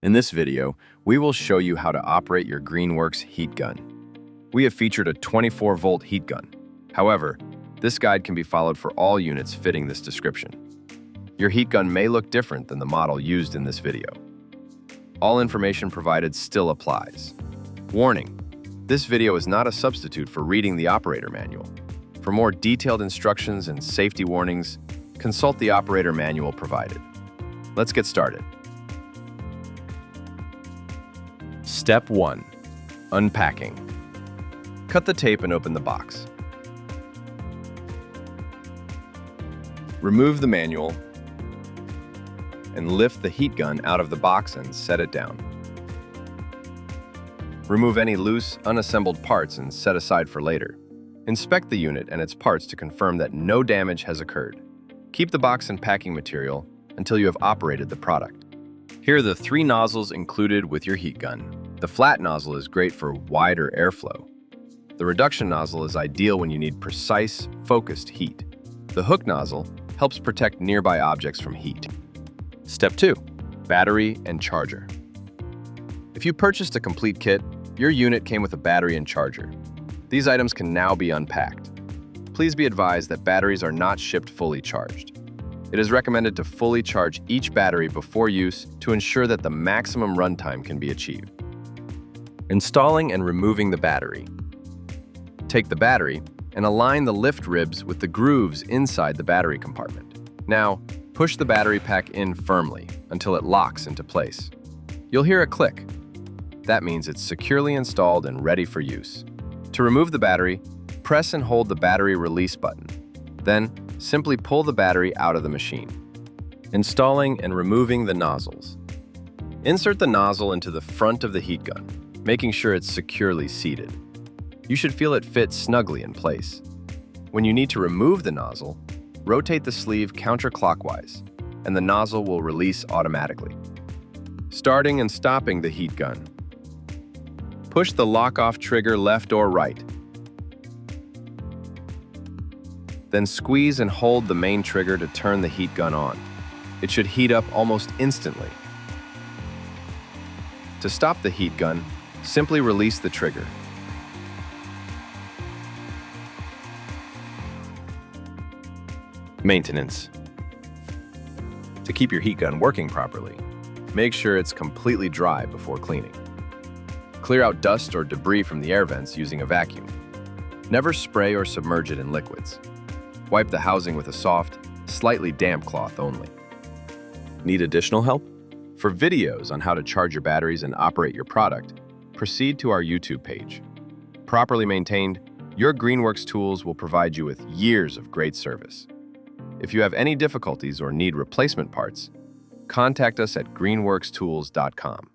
In this video, we will show you how to operate your Greenworks heat gun. We have featured a 24-volt heat gun. However, this guide can be followed for all units fitting this description. Your heat gun may look different than the model used in this video. All information provided still applies. Warning: this video is not a substitute for reading the operator manual. For more detailed instructions and safety warnings, consult the operator manual provided. Let's get started. Step 1. Unpacking. Cut the tape and open the box. Remove the manual and lift the heat gun out of the box and set it down. Remove any loose, unassembled parts and set aside for later. Inspect the unit and its parts to confirm that no damage has occurred. Keep the box and packing material until you have operated the product. Here are the 3 nozzles included with your heat gun. The flat nozzle is great for wider airflow. The reduction nozzle is ideal when you need precise, focused heat. The hook nozzle helps protect nearby objects from heat. Step 2. Battery and charger. If you purchased a complete kit, your unit came with a battery and charger. These items can now be unpacked. Please be advised that batteries are not shipped fully charged. It is recommended to fully charge each battery before use to ensure that the maximum runtime can be achieved. Installing and removing the battery. Take the battery and align the lift ribs with the grooves inside the battery compartment. Now, push the battery pack in firmly until it locks into place. You'll hear a click. That means it's securely installed and ready for use. To remove the battery, press and hold the battery release button. Then, simply pull the battery out of the machine. Installing and removing the nozzles. Insert the nozzle into the front of the heat gun, making sure it's securely seated. You should feel it fit snugly in place. When you need to remove the nozzle, rotate the sleeve counterclockwise, and the nozzle will release automatically. Starting and stopping the heat gun. Push the lock-off trigger left or right. Then squeeze and hold the main trigger to turn the heat gun on. It should heat up almost instantly. To stop the heat gun, simply release the trigger. Maintenance. To keep your heat gun working properly, make sure it's completely dry before cleaning. Clear out dust or debris from the air vents using a vacuum. Never spray or submerge it in liquids. Wipe the housing with a soft, slightly damp cloth only. Need additional help? For videos on how to charge your batteries and operate your product, proceed to our YouTube page. Properly maintained, your Greenworks tools will provide you with years of great service. If you have any difficulties or need replacement parts, contact us at greenworkstools.com.